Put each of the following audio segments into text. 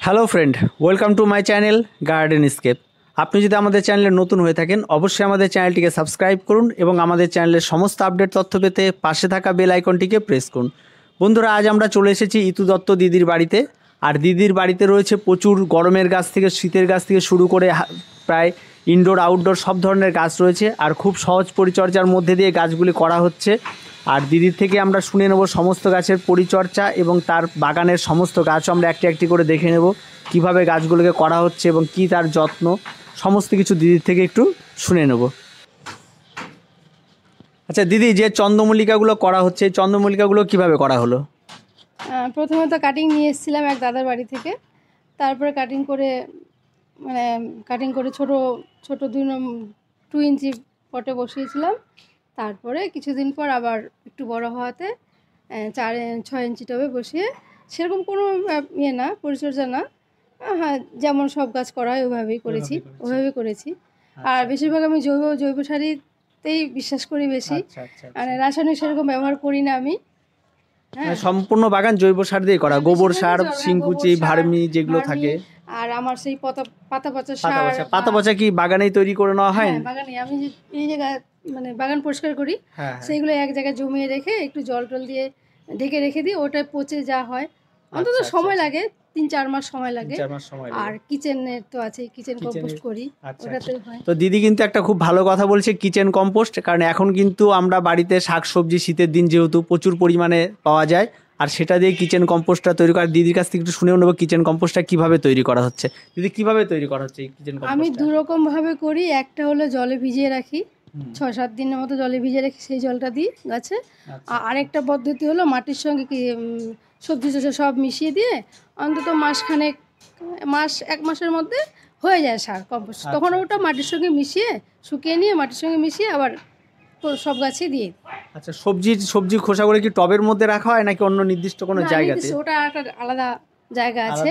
Hello friend, welcome to my channel garden scape. আপনি যদি আমাদের চ্যানেলে নতুন হয়ে থাকেন অবশ্যই আমাদের চ্যানেলটিকে সাবস্ক্রাইব করুন এবং আমাদের চ্যানেলের সমস্ত আপডেট তথ্য পেতে পাশে থাকা বেল আইকনটিকে প্রেস করুন। বন্ধুরা, আজ আমরা চলে এসেছি ইতু দত্ত দিদির বাড়িতে। আর দিদির বাড়িতে রয়েছে প্রচুর গরমের গাছ থেকে শীতের গাছ থেকে শুরু করে প্রায় ইনডোর আউটডোর সব ধরনের গাছ রয়েছে। আর খুব সহজ পরিচর্যার মধ্যে দিয়ে গাছগুলি করা হচ্ছে। আর দিদির থেকে আমরা শুনে নেব সমস্ত গাছের পরিচর্যা এবং তার বাগানের সমস্ত গাছও আমরা একটি একটি করে দেখে নেব কিভাবে গাছগুলোকে করা হচ্ছে এবং কি তার যত্ন, সমস্ত কিছু দিদির থেকে একটু শুনে নেব। আচ্ছা দিদি, যে চন্দ্রমল্লিকাগুলো করা হচ্ছে এই চন্দ্রমল্লিকাগুলো কিভাবে করা হলো? প্রথমে তো কাটিং নিয়ে এসেছিলাম এক দাদার বাড়ি থেকে। তারপরে কাটিং করে ছোট ছোট 2 ইঞ্চি পটে বসিয়েছিলাম। তারপরে কিছুদিন পর আবার একটু বড় হওয়াতে 4-6 ইঞ্চি টবে বসিয়ে সেরকম কোনো না পরিচর্যা না, হ্যাঁ যেমন সব গাছ করা হয় ওইভাবেই করেছি। আর বেশিরভাগ আমি জৈব সারতেই বিশ্বাস করি বেশি। মানে রাসায়নিক সেরকম ব্যবহার করি না আমি। হ্যাঁ, সম্পূর্ণ বাগান জৈব সার দিয়ে করা, গোবর সার, শিংকুচি, ভার্মি যেগুলো থাকে। আর আমার সেই পাতা পচা কি বাগানেই তৈরি করে নেওয়া হয়? বাগানে আমি এই জায়গায় মানে বাগান পরিষ্কার করি, সেইগুলো এক জায়গায় জমিয়ে রেখে একটু জল টল দিয়ে ঢেকে রেখে দিই। ওটা পচে যা হয় অন্তত সময় লাগে 3-4 মাস সময় লাগে। আর কিচেনে তো আছে, কিচেন কম্পোস্ট করি, ওটাতে হয়। তো দিদি কিন্তু একটা খুব ভালো কথা বলছে, কিচেন কম্পোস্ট। কারণ এখন কিন্তু আমরা বাড়িতে শাকসবজি শীতের দিন যেহেতু প্রচুর পরিমাণে পাওয়া যায়, আর সেটা দিয়ে কিচেন কম্পোস্টটা তৈরি করা। দিদির কাছ থেকে একটু শুনেও নেবো কিচেন কম্পোস্টটা কিভাবে তৈরি করা হচ্ছে। দিদি, কিভাবে তৈরি করা হচ্ছে এই কিচেন কম্পোস্ট? আমি 2 রকম ভাবে করি। একটা হলো জলে ভিজিয়ে রাখি, 6-7 দিনের মতো জলে ভিজিয়ে রাখি, সেই জলটা দিই গাছে। আরেকটা পদ্ধতি হলো মাটির সঙ্গে সবজি সব মিশিয়ে দিয়ে অন্তত এক মাসের মধ্যে হয়ে যায় সার কম্পোস্ট। তখন ওটা মাটির সঙ্গে মিশিয়ে শুকিয়ে নিয়ে মাটির সঙ্গে মিশিয়ে আবার সব গাছে দিয়ে। আচ্ছা, সবজি খোসাগুলো কি টবের মধ্যে রাখা হয় নাকি অন্য নির্দিষ্ট কোনো জায়গাতে? ওটা একটা আলাদা জায়গা আছে,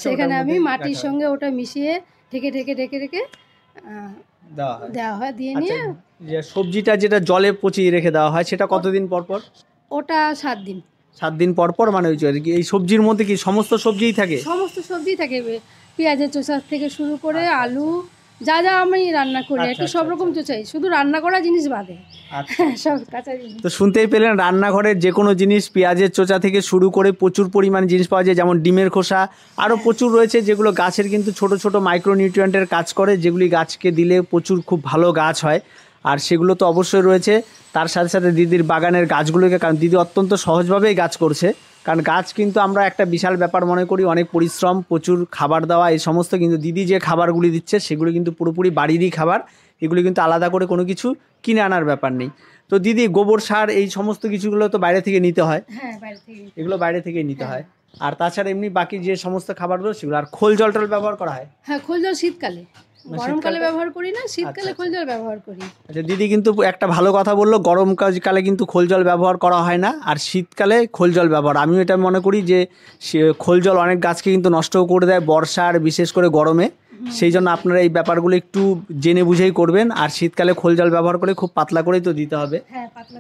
সেখানে আমি মাটির সঙ্গে ওটা মিশিয়ে ঢেকে দেওয়া হয়। দিয়ে নিয়ে যে সবজিটা যেটা জলে পচিয়ে রেখে দেওয়া হয় সেটা কতদিন পর পর? ওটা 7 দিন। 7 দিন পর পর, মানে এই সবজির মধ্যে কি সমস্ত সবজিই থাকে? সমস্ত সবজিই থাকে, পেঁয়াজের চোষা থেকে শুরু করে আলু যা আমি রান্না করি একটু সব রকম চোষাই, শুধু রান্না করা জিনিস বাদে সব কাঁচা জিনিস। তো শুনতেই পেলেন, রান্নাঘরের যে কোনো জিনিস, পেঁয়াজের চোষা থেকে শুরু করে প্রচুর পরিমাণে জিনিস পাওয়া যায়, যেমন ডিমের খোসা আরও প্রচুর রয়েছে, যেগুলো গাছের কিন্তু ছোট ছোট মাইক্রোনিউট্রিয়েন্টের কাজ করে, যেগুলি গাছকে দিলে প্রচুর খুব ভালো গাছ হয়। আর সেগুলো তো অবশ্যই রয়েছে। তার সাথে সাথে দিদির বাগানের গাছগুলোকে, কারণ দিদি অত্যন্ত সহজভাবেই গাছ করছে, কারণ গাছ কিন্তু আমরা একটা বিশাল ব্যাপার মনে করি, অনেক পরিশ্রম, প্রচুর খাবার দেওয়া এই সমস্ত, কিন্তু দিদি যে খাবারগুলি দিচ্ছে সেগুলি কিন্তু পুরোপুরি বাড়িরই খাবার। এগুলি কিন্তু আলাদা করে কোনো কিছু কিনে আনার ব্যাপার নেই। তো দিদি, গোবর সার এই সমস্ত কিছুগুলো তো বাইরে থেকে নিতে হয়? হ্যাঁ, বাইরে থেকে, এগুলো বাইরে থেকেই নিতে হয়। আর তাছাড়া এমনি বাকি যে সমস্ত খাবারগুলো সেগুলো, আর খোল জল টল ব্যবহার করা হয়? হ্যাঁ, খোল জল শীতকালে, গরমকালে ব্যবহার করি না, শীতকালে খোল জল ব্যবহার করি। আচ্ছা, দিদি কিন্তু একটা ভালো কথা বললো, গরমকালে কিন্তু খোল জল ব্যবহার করা হয় না, আর শীতকালে খোল জল ব্যবহার। আমিও এটা মনে করি যে খোল জল অনেক গাছকে কিন্তু নষ্টও করে দেয় বর্ষা আর বিশেষ করে গরমে। সেই জন্য আপনারা এই ব্যাপারগুলো একটু জেনে বুঝেই করবেন। আর শীতকালে খোল জল ব্যবহার করে খুব পাতলা করেই তো দিতে হবে,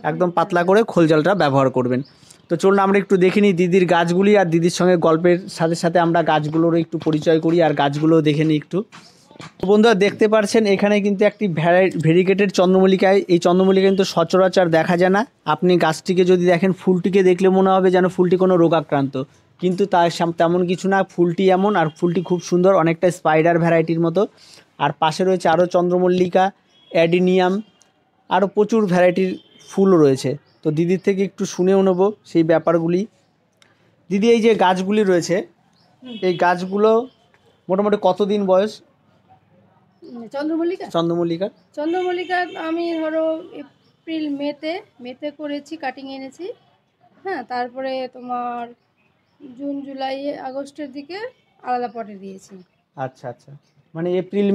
একদম পাতলা করে খোল জলটা ব্যবহার করবেন। তো চলুন আমরা একটু দেখে নিই দিদির গাছগুলি, আর দিদির সঙ্গে গল্পের সাথে সাথে আমরা গাছগুলোরও একটু পরিচয় করি আর গাছগুলোও দেখে নিই একটু। বন্ধুরা, দেখতে পাচ্ছেন এখানে কিন্তু একটি ভেরিগেটেড চন্দ্রমল্লিকায়। এই চন্দ্রমল্লিকা কিন্তু সচরাচর দেখা যায় না। আপনি গাছটিকে যদি দেখেন, ফুলটিকে দেখলে মনে হবে যেন ফুলটি কোনো রোগাক্রান্ত, কিন্তু তার তেমন কিছু না। ফুলটি এমন, আর ফুলটি খুব সুন্দর, অনেকটা স্পাইডার ভ্যারাইটির মতো। আর পাশে রয়েছে আরও চন্দ্রমল্লিকা, অ্যাডিনিয়াম, আরও প্রচুর ভ্যারাইটির ফুল রয়েছে। তো দিদির থেকে একটু শুনেও নেব সেই ব্যাপারগুলি। দিদি, এই যে গাছগুলি রয়েছে, এই গাছগুলো মোটামুটি কতদিন বয়স? চন্দ্রমল্লিকা আমি ধরো এপ্রিল মেতে করেছি, কাটিং এনেছি। হ্যাঁ, তারপরে তোমার জুন জুলাই আগস্টের দিকে আলাদা পটে দিয়েছি। আচ্ছা, মানে এপ্রিল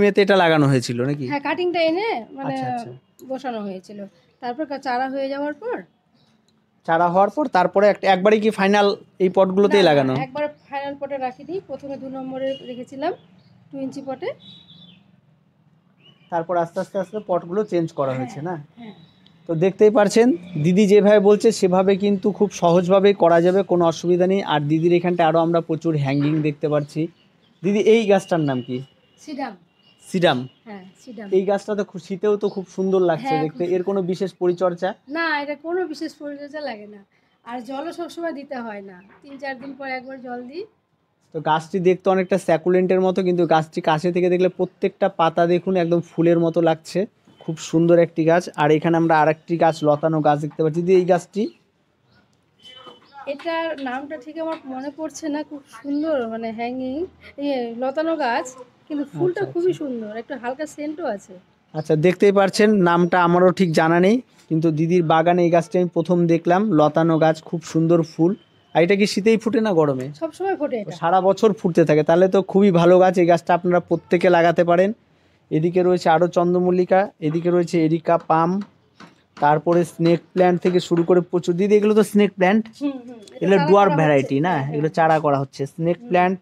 মেতে এটা লাগানো হয়েছিল নাকি? হ্যাঁ, কাটিংটা এনে মানে বসানো হয়েছিল। তারপর চারা হওয়ার পর তারপরে একবারে কি ফাইনাল এই পটগুলোতেই লাগানো? একবার ফাইনাল পটে রাখিনি, প্রথমে 2 নম্বরে রেখেছিলাম 2 ইঞ্চি পটে। তারপর আস্তে আস্তে পটগুলো চেঞ্জ করা হয়েছে না? হ্যাঁ। তো দেখতেই পারছেন দিদি যেভাবে বলছে সেভাবে কিন্তু খুব সহজভাবে করা যাবে, কোনো অসুবিধা নেই। আর দিদির এখানটা আরও আমরা প্রচুর হ্যাঙ্গিং দেখতে পাচ্ছি। দিদি এই গাছটার নাম কি? সিডাম। সিডাম। হ্যাঁ সিডাম। এই গাছটা তো শীতেও তো খুব সুন্দর লাগছে দেখতে, এর কোনো বিশেষ পরিচর্যা? না, এটা কোনো বিশেষ পরিচর্যা লাগে না, আর জলও সবসময় দিতে হয় না, 3-4 দিন পর একবার জল দিই। তো গাছটি দেখতে অনেকটা স্যাকুলেন্টের মতো, কিন্তু গাছটি কাছে থেকে দেখলে প্রত্যেকটা পাতা দেখুন একদম ফুলের মতো লাগছে, খুব সুন্দর একটি গাছ। আর এখানে আমরা আরেকটি গাছ লতানো গাছ দেখতে পাচ্ছি। দিদি এই গাছটি? এটার নামটা ঠিক আমার মনে পড়ছে না, খুব সুন্দর মানে হ্যাঙ্গিং লতানো গাছ, কিন্তু ফুলটা খুবই সুন্দর, একটু হালকা সেন্টও আছে। আচ্ছা, দেখতেই পারছেন নামটা আমারও ঠিক জানা নেই, কিন্তু দিদির বাগানে এই গাছটা আমি প্রথম দেখলাম, লতানো গাছ, খুব সুন্দর ফুল। আর এটা কি শীতেই ফুটে না গরমে? সব সময় ফোটে, এটা সারা বছর ফুটতে থাকে, তাহলে তো খুবই ভালো গাছ। এই গাছটা আপনারা প্রত্যেকে লাগাতে পারেন। এদিকে রয়েছে আরও চন্দ্রমল্লিকা, এদিকে রয়েছে এরিকা পাম, তারপরে স্নেক প্ল্যান্ট থেকে শুরু করে প্রচুর। দিদি এগুলো তো স্নেক প্ল্যান্ট, এগুলো ডুয়ার্ফ ভ্যারাইটি না, এগুলো চারা করা হচ্ছে স্নেক প্ল্যান্ট।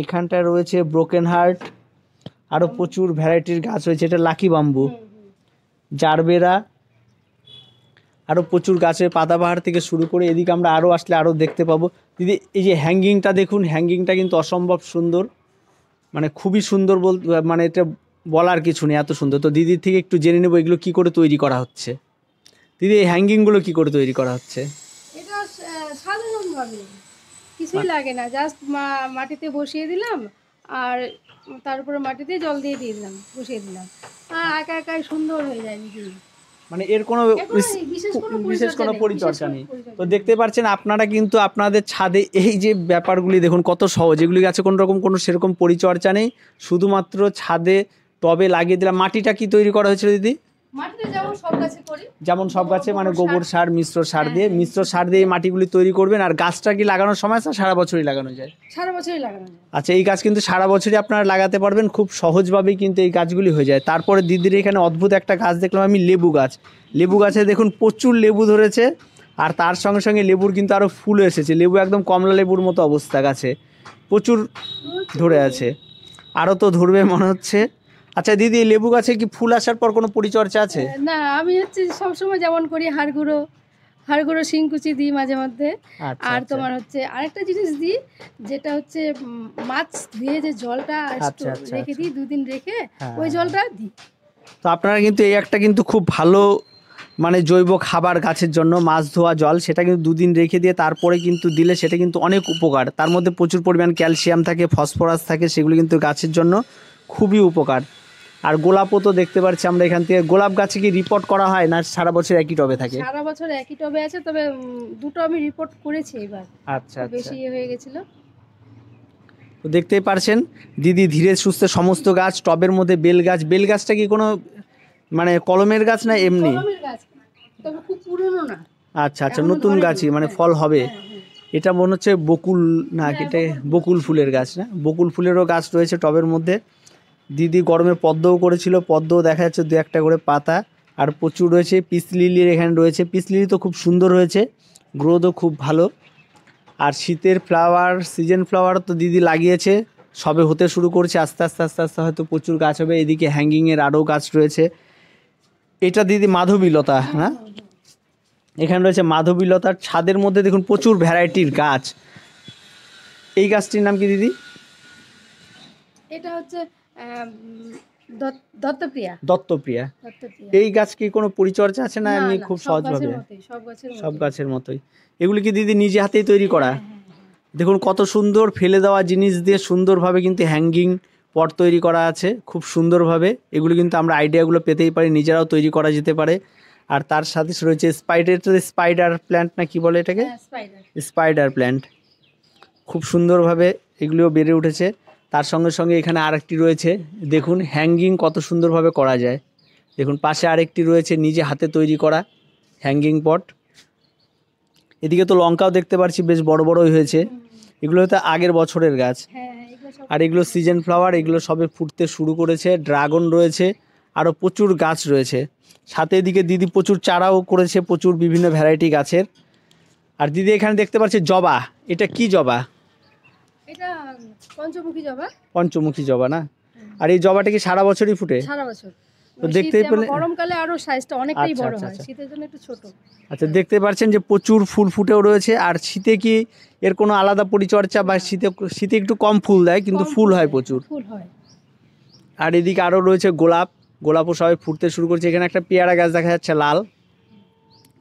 এখানটায় রয়েছে ব্রোকেন হার্ট, আরও প্রচুর ভ্যারাইটির গাছ রয়েছে। এটা লাকি বাম্বু, জারবেরা, আরও প্রচুর গাছের পাতাবাহার থেকে শুরু করে এদিকে আমরা আরও আসলে আরও দেখতে পাবো। দিদি এই যে হ্যাঙ্গিংটা দেখুন, হ্যাঙ্গিংটা কিন্তু অসম্ভব সুন্দর, মানে খুবই সুন্দর মানে এটা বলার কিছু নেই, এত সুন্দর। তো দিদির থেকে একটু জেনে নেবো এগুলো কী করে তৈরি করা হচ্ছে। দিদি এই হ্যাঙ্গিংগুলো কী করে তৈরি করা হচ্ছে? এটা সাধারণভাবে কিছুই লাগে না, জাস্ট মাটিতে বসিয়ে দিলাম, আর তারপরে মাটিতে জল দিয়ে দিলাম, বসিয়ে দিলাম, আর একা একাই সুন্দর হয়ে যায় নিজেই। মানে এর কোনো বিশেষ কোনো পরিচর্যা নেই। তো দেখতে পাচ্ছেন আপনারা কিন্তু আপনাদের ছাদে এই যে ব্যাপারগুলি দেখুন কত সহজ, এগুলি আছে কোনো রকম কোনো সেরকম পরিচর্যা নেই, শুধুমাত্র ছাদে টবে লাগিয়ে দিলাম। মাটিটা কি তৈরি করা হয়েছিল দিদি? যেমন সব গাছে মানে গোবর সার, মিশ্র সার দিয়ে, মিশ্র সার দিয়ে এই মাটিগুলি তৈরি করবেন। আর গাছটা কি লাগানোর সময় সারা বছরই লাগানো যায়? সারা বছরই লাগানো যায়। আচ্ছা, এই গাছ কিন্তু সারা বছরই আপনারা লাগাতে পারবেন, খুব সহজভাবেই কিন্তু এই গাছগুলি হয়ে যায়। তারপরে দিদির এখানে অদ্ভুত একটা গাছ দেখলাম আমি, লেবু গাছ। লেবু গাছে দেখুন প্রচুর লেবু ধরেছে, আর তার সঙ্গে সঙ্গে লেবুর কিন্তু আরও ফুল এসেছে। লেবু একদম কমলা লেবুর মতো অবস্থা, গাছে প্রচুর ধরে আছে, আরও তো ধরবে মনে হচ্ছে। আচ্ছা দিদি, লেবু গাছে কি ফুল আসার পর কোনো পরিচর্যা আছে? না, আমি হচ্ছে সবসময় যেমন করি হাড়গুঁড়ো শিংকুচি দিই মাঝে মধ্যে। আর তোমার হচ্ছে আরেকটা জিনিস দিই, যেটা হচ্ছে মাছ দিয়ে যে জলটা রেখে দিই, 2 দিন রেখে ওই জলটা দিই। তো আপনারা কিন্তু এই একটা কিন্তু খুব ভালো মানে জৈব খাবার গাছের জন্য, মাছ ধোয়া জল, সেটা কিন্তু 2 দিন রেখে দিয়ে তারপরে কিন্তু দিলে সেটা কিন্তু অনেক উপকার। তার মধ্যে প্রচুর পরিমাণ ক্যালসিয়াম থাকে, ফসফরাস থাকে, সেগুলো কিন্তু গাছের জন্য খুবই উপকার। আর গোলাপও তো দেখতে পাচ্ছি আমরা এখান থেকে। গোলাপ গাছে কি রিপোর্ট করা হয় না সারা বছর একই টবে থাকে? সারা বছর একই টবে আছে, তবে 2টো আমি রিপোর্ট করেছি এবার। আচ্ছা, বেশি হয়ে গেছিল। তো দেখতেই পারছেন দিদি ধীরে সুস্থে সমস্ত গাছ টবের মধ্যে। বেল গাছটা কি কোনো মানে কলমের গাছ না এমনি? কলমের গাছ, তবে খুব পুরনো না। আচ্ছা, নতুন গাছই, মানে ফল হবে। এটা মনে হচ্ছে বকুল, না এটা বকুল ফুলের গাছ না? বকুল ফুলেরও গাছ রয়েছে টবের মধ্যে। দিদি গরমে পদ্মও করেছিল, পদ্মও দেখা যাচ্ছে 2-1টা করে পাতা। আর প্রচুর রয়েছে পিস লিলির, এখানে রয়েছে পিস লিলি, তো খুব সুন্দর হয়েছে, গ্রোথও খুব ভালো। আর শীতের ফ্লাওয়ার, সিজন ফ্লাওয়ার তো দিদি লাগিয়েছে, সবে হতে শুরু করছে, আস্তে আস্তে আস্তে আস্তে হয়তো প্রচুর গাছ হবে। এদিকে হ্যাঙ্গিংয়ের আরও গাছ রয়েছে। এটা দিদি মাধবীলতা, হ্যাঁ এখানে রয়েছে মাধবীলতার। ছাদের মধ্যে দেখুন প্রচুর ভ্যারাইটির গাছ। এই গাছটির নাম কি দিদি? এটা হচ্ছে দত্তপ্রিয়া। দত্তপ্রিয়া। এই গাছ কি কোনো পরিচর্যা আছে না এমনি খুব সহজভাবে? সব গাছের মতোই। এগুলি কি দিদি নিজে হাতেই তৈরি করা? দেখুন কত সুন্দর, ফেলে দেওয়া জিনিস দিয়ে সুন্দরভাবে কিন্তু হ্যাঙ্গিং পট তৈরি করা আছে, খুব সুন্দরভাবে। এগুলো কিন্তু আমরা আইডিয়াগুলো পেতেই পারি, নিজেরাও তৈরি করা যেতে পারে। আর তার সাথে রয়েছে স্পাইডার প্ল্যান্ট না কি বলে এটাকে? স্পাইডার প্ল্যান্ট, খুব সুন্দরভাবে এগুলিও বেড়ে উঠেছে। তার সঙ্গে সঙ্গে এখানে আরেকটি রয়েছে, দেখুন হ্যাঙ্গিং কত সুন্দরভাবে করা যায়। দেখুন পাশে আরেকটি রয়েছে নিজে হাতে তৈরি করা হ্যাঙ্গিং পট। এদিকে তো লঙ্কাও দেখতে পাচ্ছি, বেশ বড় বড়ই হয়েছে। এগুলো হয়তো আগের বছরের গাছ। আর এগুলো সিজন ফ্লাওয়ার, এগুলো সবে ফুটতে শুরু করেছে। ড্রাগন রয়েছে, আরও প্রচুর গাছ রয়েছে। সাথে এদিকে দিদি প্রচুর চারাও করেছে, প্রচুর বিভিন্ন ভ্যারাইটি গাছের। আর দিদি এখানে দেখতে পাচ্ছি জবা, এটা কি জবা? এটা পঞ্চমুখী জবা। পঞ্চমুখী জবা না? আর এই জবাটা কি সারা বছরই ফুটে? সারা বছর, তো দেখতেই পেলে গরমকালে আরো সাইজটা অনেকটাই আচ্ছা বড় আচ্ছা হয়, আচ্ছা শীতের জন্য একটু ছোট। আচ্ছা, দেখতে পাচ্ছেন যে প্রচুর ফুল ফুটেও রয়েছে। আর শীতে কি এর কোনো আলাদা পরিচর্যা বা শীতে শীতে একটু কম ফুল দেয় কিন্তু কম ফুল হয় দেয়, প্রচুর। ফুল হয়। আর এদিকে আরও রয়েছে গোলাপ, গোলাপও সবাই ফুটতে শুরু করছে। এখানে একটা পেয়ারা গাছ দেখা যাচ্ছে লাল,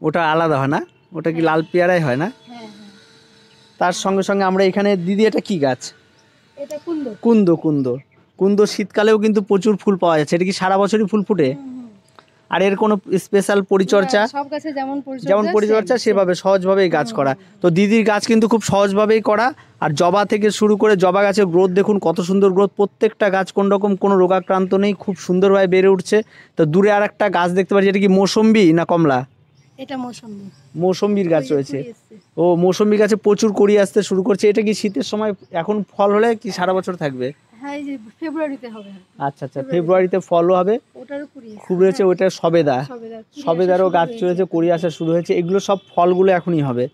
ওটা আলাদা হয় না, ওটা কি লাল পেয়ারাই হয় না? হ্যাঁ হ্যাঁ। তার সঙ্গে সঙ্গে আমরা এখানে দিদি এটা কি গাছ? এটা কুন্দ। কুন্দ। কুন্দ কুন্দ শীতকালেও কিন্তু প্রচুর ফুল পাওয়া যাচ্ছে। এটা কি সারা বছরই ফুল ফুটে? আর এর কোনো স্পেশাল পরিচর্যা? সব গাছে যেমন যেমন পরিচর্যা সেভাবে সহজভাবেই গাছ করা। তো দিদির গাছ কিন্তু খুব সহজভাবেই করা। আর জবা থেকে শুরু করে জবা গাছের গ্রোথ দেখুন কত সুন্দর গ্রোথ, প্রত্যেকটা গাছ কোন রকম কোনো রোগাক্রান্ত নেই, খুব সুন্দরভাবে বেড়ে উঠছে। তো দূরে আর একটা গাছ দেখতে পাচ্ছি, এটা কি মৌসম্বি না কমলা? এটা মৌসম্বি। মৌসম্বির গাছ রয়েছে। ও মৌসম্বি গাছে প্রচুর কড়ি আসতে শুরু করছে। এটা কি শীতের সময় এখন ফল হলে কি সারা বছর থাকবে? হ্যাঁ, এই যে ফেব্রুয়ারিতে হবে। আচ্ছা আচ্ছা, ফেব্রুয়ারিতে ফলও হবে। ওটারও কুড়ি খুব রয়েছে। ওইটা সবেদা, সবেদারও গাছ রয়েছে, কড়ি আসা শুরু হয়েছে। এগুলো সব ফলগুলো এখনই হবে।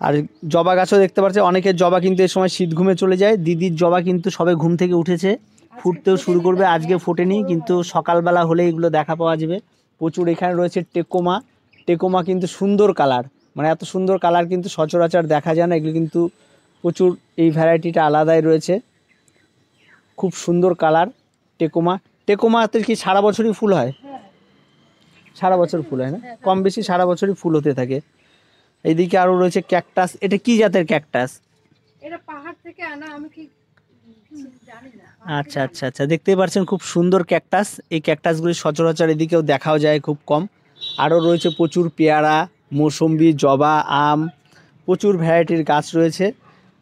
আর জবা গাছও দেখতে পাচ্ছে, অনেকের জবা কিন্তু এই সময় শীত ঘুমে চলে যায়। দিদির জবা কিন্তু সবে ঘুম থেকে উঠেছে, ফুটতেও শুরু করবে। আজকে ফোটেনি কিন্তু সকালবেলা হলে এগুলো দেখা পাওয়া যাবে প্রচুর। এখানে রয়েছে টেকোমা। টেকোমা কিন্তু সুন্দর কালার, মানে এত সুন্দর কালার কিন্তু সচরাচর দেখা যায় না। এগুলো কিন্তু প্রচুর, এই ভ্যারাইটিটা আলাদাই রয়েছে, খুব সুন্দর কালার টেকোমা। টেকোমাতে কি সারা বছরই ফুল হয়? সারা বছর ফুল হয় না, কম বেশি সারা বছরই ফুল হতে থাকে। এইদিকে আরও রয়েছে ক্যাকটাস। এটা কি জাতের ক্যাকটাস? এটা পাহাড় থেকে আনা, আমি কি জানি না। আচ্ছা আচ্ছা আচ্ছা, দেখতেই পাচ্ছেন খুব সুন্দর ক্যাকটাস। এই ক্যাকটাসগুলি সচরাচর এদিকেও দেখাও যায় খুব কম। আরও রয়েছে প্রচুর পেয়ারা, মৌসম্বি, জবা, আম, প্রচুর ভ্যারাইটির গাছ রয়েছে।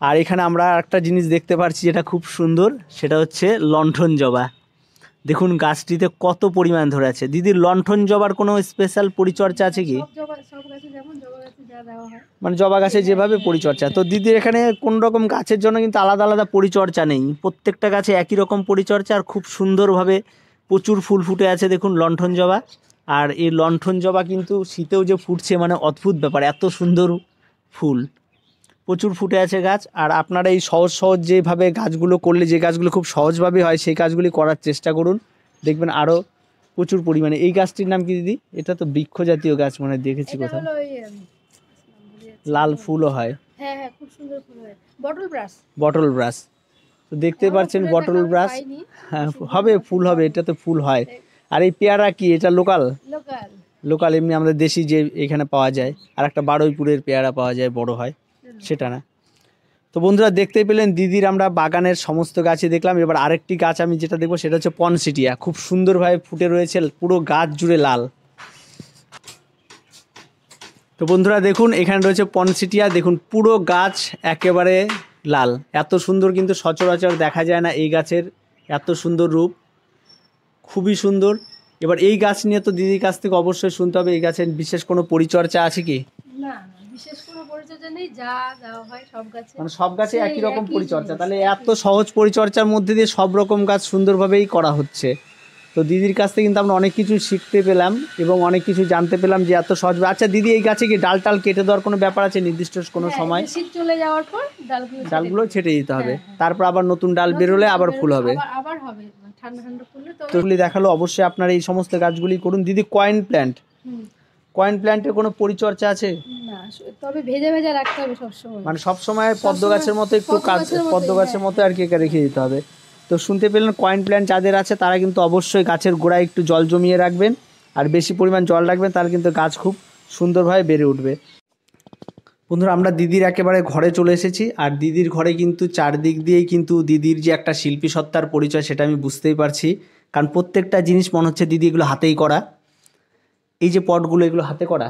আর এখানে আমরা একটা জিনিস দেখতে পাচ্ছি যেটা খুব সুন্দর, সেটা হচ্ছে লণ্ঠন জবা। দেখুন গাছটিতে কত পরিমাণ ধরে আছে। দিদির লণ্ঠন জবার কোনো স্পেশাল পরিচর্যা আছে কি? মানে জবা গাছে যেভাবে পরিচর্যা, তো দিদির এখানে কোন রকম গাছের জন্য কিন্তু আলাদা আলাদা পরিচর্যা নেই, প্রত্যেকটা গাছে একই রকম পরিচর্যা। আর খুব সুন্দরভাবে প্রচুর ফুল ফুটে আছে দেখুন লণ্ঠন জবা। আর এই লণ্ঠন জবা কিন্তু শীতেও যে ফুটছে, মানে অদ্ভুত ব্যাপার, এত সুন্দর ফুল প্রচুর ফুটে আছে গাছ। আর আপনারা এই সহজ সহজ যেভাবে গাছগুলো করলে, যে গাছগুলো খুব সহজভাবে হয় সেই গাছগুলি করার চেষ্টা করুন, দেখবেন আরও প্রচুর পরিমাণে। এই গাছটির নাম কি দিদি? এটা তো বৃক্ষ জাতীয় গাছ মনে হয়, দেখেছি কোথাও। লাল ফুলও হয়। হ্যাঁ হ্যাঁ, খুব সুন্দর ফুল হয়। Bottle brush. বটল ব্রাশ, তো দেখতে পাচ্ছেন বটল ব্রাশ। হ্যাঁ হবে, ফুল হবে, এটা তো ফুল হয়। আর এই পেয়ারা কি, এটা লোকাল? লোকাল। লোকাল এমনি আমাদের দেশি যে এখানে পাওয়া যায়। আর একটা বারুইপুরের পেয়ারা পাওয়া যায়, বড় হয়, সেটা না। তো বন্ধুরা দেখতেই পেলেন দিদির আমরা বাগানের সমস্ত গাছই দেখলাম। এবার আরেকটি গাছ আমি যেটা দেখবো সেটা হচ্ছে পনসিটিয়া, খুব সুন্দরভাবে ফুটে রয়েছে, পুরো গাছ জুড়ে লাল। তো বন্ধুরা দেখুন এখানে রয়েছে পনসিটিয়া, দেখুন পুরো গাছ একেবারে লাল, এত সুন্দর কিন্তু সচরাচর দেখা যায় না এই গাছের, এত সুন্দর রূপ, খুবই সুন্দর। এবার এই গাছ নিয়ে তো দিদির কাছ থেকে অবশ্যই শুনতে হবে, এই গাছের বিশেষ কোনো পরিচর্যা আছে কি? না না, বিশেষ কোনো পরিচর্যা নেই, যা দেওয়া হয় সব গাছে, মানে সব গাছে একই রকম পরিচর্যা। তাহলে এত সহজ পরিচর্যার মধ্যে দিয়ে সব রকম গাছ সুন্দরভাবেই করা হচ্ছে। তো দিদির কাছ থেকে কিন্তু আমরা অনেক কিছু শিখতে পেলাম এবং অনেক কিছু জানতে পেলাম যে এত সহজ। আচ্ছা দিদি, এই গাছে কি ডাল টাল কেটে দেওয়ার কোনো ব্যাপার আছে নির্দিষ্ট কোনো সময়? শীত চলে যাওয়ার পর ডালগুলো ছেটে দিতে হবে, তারপর আবার নতুন ডাল বেরোলে আবার ফুল হবে। আবার হবে ঠান্ডা ঠান্ডা ফুলে। তো দেখালো, অবশ্যই আপনারা এই সমস্ত গাছগুলি করুন। দিদি কয়েন প্ল্যান্ট, কয়েন প্ল্যান্টের কোনো পরিচর্যা আছে? না, তবে ভেজা ভেজা রাখতে হবে সবসময়, মানে সবসময় পদ্ম গাছের মতো একটু কাজ, পদ্ম গাছের মতো আর কি রেখে দিতে হবে। তো শুনতে পেলেন, কয়েন প্ল্যান্ট যাদের আছে তারা কিন্তু অবশ্যই গাছের গোড়ায় একটু জল জমিয়ে রাখবেন, আর বেশি পরিমাণ জল রাখবেন, তাহলে কিন্তু গাছ খুব সুন্দরভাবে বেড়ে উঠবে। বন্ধুরা আমরা দিদির একেবারে ঘরে চলে এসেছি। আর দিদির ঘরে কিন্তু চারদিক দিয়েই কিন্তু দিদির যে একটা শিল্পী সত্তার পরিচয় সেটা আমি বুঝতেই পারছি, কারণ প্রত্যেকটা জিনিস মনে হচ্ছে দিদি এগুলো হাতেই করা। এই যে পটগুলো, এগুলো হাতে করা,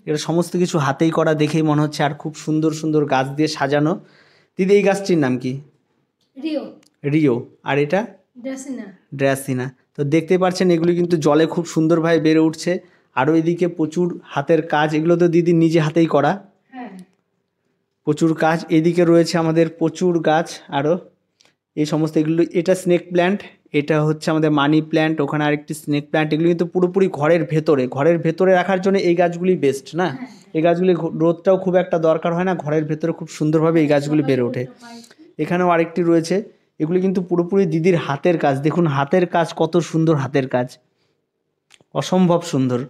এগুলো সমস্ত কিছু হাতেই করা দেখেই মনে হচ্ছে। আর খুব সুন্দর সুন্দর গাছ দিয়ে সাজানো। দিদি এই গাছটির নাম কি? রিও। রিও। আর এটা? ড্রাসিনা। ড্রাসিনা। তো দেখতে পাচ্ছেন এগুলি কিন্তু জলে খুব সুন্দরভাবে বেড়ে উঠছে। আরও এদিকে প্রচুর হাতের কাজ, এগুলো তো দিদি নিজে হাতেই করা, প্রচুর কাজ। এদিকে রয়েছে আমাদের প্রচুর গাছ আরও, এই সমস্ত এগুলো। এটা স্নেক প্ল্যান্ট, এটা হচ্ছে আমাদের মানি প্ল্যান্ট, ওখানে আরেকটি স্নেক প্ল্যান্ট। এগুলো কিন্তু পুরোপুরি ঘরের ভেতরে, ঘরের ভেতরে রাখার জন্য এই গাছগুলি বেস্ট না? এই গাছগুলি রোদটাও খুব একটা দরকার হয় না, ঘরের ভেতরে খুব সুন্দরভাবে এই গাছগুলি বেড়ে ওঠে। এখানেও আরেকটি রয়েছে, এগুলি কিন্তু পুরোপুরি দিদির হাতের কাজ। দেখুন হাতের কাজ, কত সুন্দর হাতের কাজ। অসম্ভব সুন্দর।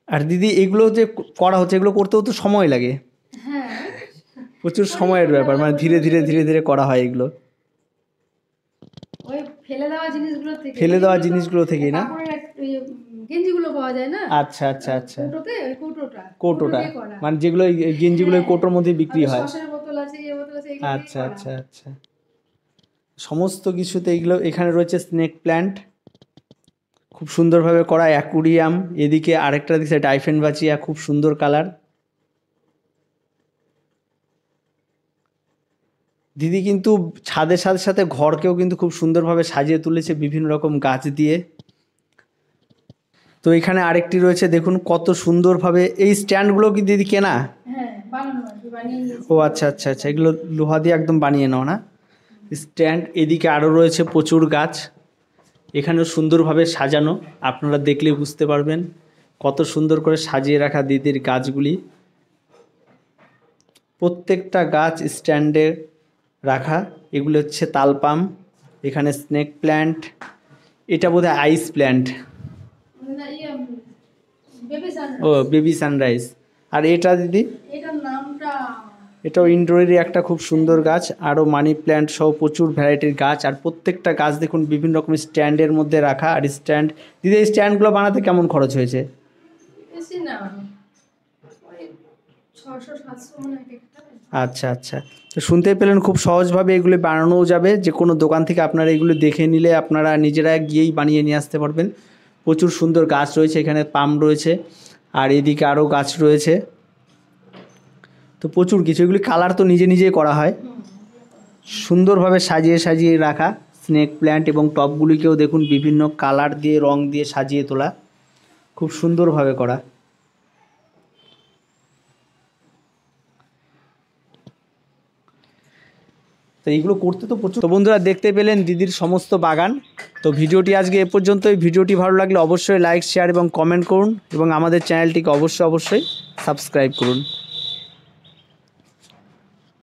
আর দিদি এগুলো যে করা হচ্ছে, এগুলো করতেও তো সময় লাগে, হ্যাঁ, প্রচুর ওই সময়ের ব্যাপার, মানে ধীরে ধীরে ধীরে ধীরে করা হয় এগুলো, ওই ফেলে দেওয়া জিনিসগুলো থেকে, ফেলে দেওয়া জিনিসগুলো থেকেই না? কাপড়ের গেঞ্জিগুলো পাওয়া যায় না, আচ্ছা আচ্ছা আচ্ছা, কৌটোতে, ওই কৌটোটা কৌটোটা, দিয়ে করা। মানে যেগুলো এই গেঞ্জিগুলো এই কৌটোর মধ্যে বিক্রি আর হয়। সসের বোতল আছে, এই বোতল আছে, এগুলো দিয়ে আচ্ছা করা। আচ্ছা আচ্ছা, সমস্ত কিছুতে এগুলো। এখানে রয়েছে স্নেক প্ল্যান্ট, খুব সুন্দরভাবে করা অ্যাকুরিয়াম। এদিকে আরেকটা দিচ্ছে ডাইফেন বাচিয়া, খুব সুন্দর কালার। দিদি কিন্তু ছাদের সাথে সাথে ঘরকেও কিন্তু খুব সুন্দরভাবে সাজিয়ে তুলেছে বিভিন্ন রকম গাছ দিয়ে। তো এখানে আরেকটি রয়েছে, দেখুন কত সুন্দরভাবে। এই স্ট্যান্ডগুলো কি দিদি কেনা? হ্যাঁ, বানানো আছে, বানিয়ে নিয়েছি। ও আচ্ছা আচ্ছা আচ্ছা, এগুলো লোহা দিয়ে একদম বানিয়ে নাও না স্ট্যান্ড। এদিকে আরও রয়েছে প্রচুর গাছ, এখানেও সুন্দরভাবে সাজানো, আপনারা দেখলে বুঝতে পারবেন কত সুন্দর করে সাজিয়ে রাখা দিদির গাছগুলি। প্রত্যেকটা গাছ স্ট্যান্ডে রাখা। এগুলো হচ্ছে তালপাম, এখানে স্নেক প্ল্যান্ট, এটা বোধহয় আইস প্ল্যান্ট, না, বেবি ও বেবি সানরাইজ। আর এটা দিদি? এটার নামটা, এটাও ইনডোরেরই একটা খুব সুন্দর গাছ। আরও মানি প্ল্যান্ট সহ প্রচুর ভ্যারাইটির গাছ। আর প্রত্যেকটা গাছ দেখুন বিভিন্ন রকমের স্ট্যান্ডের মধ্যে রাখা। আর স্ট্যান্ড, দিদি এই স্ট্যান্ডগুলো বানাতে কেমন খরচ হয়েছে? বেশি না, ওই 600-700 মনে হয় একটা। আচ্ছা আচ্ছা, তো শুনতে পেলেন খুব সহজভাবে এগুলি বানানোও যাবে। যে কোনো দোকান থেকে আপনারা এগুলো দেখে নিলে আপনারা নিজেরা গিয়েই বানিয়ে নিয়ে আসতে পারবেন। প্রচুর সুন্দর গাছ রয়েছে, এখানে পাম রয়েছে, আর এদিকে আরও গাছ রয়েছে। তো প্রচুর কিছু, এগুলি কালার তো নিজে নিজেই করা হয়, সুন্দরভাবে সাজিয়ে সাজিয়ে রাখা স্নেক প্ল্যান্ট। এবং টবগুলিকেও দেখুন বিভিন্ন কালার দিয়ে রং দিয়ে সাজিয়ে তোলা, খুব সুন্দরভাবে করা। তো এইগুলো করতে তো প্রচুর। তো বন্ধুরা দেখতে পেলেন দিদির সমস্ত বাগান। তো ভিডিওটি আজকে এ পর্যন্তই। ভিডিওটি ভালো লাগলে অবশ্যই লাইক, শেয়ার এবং কমেন্ট করুন, এবং আমাদের চ্যানেলটিকে অবশ্যই সাবস্ক্রাইব করুন।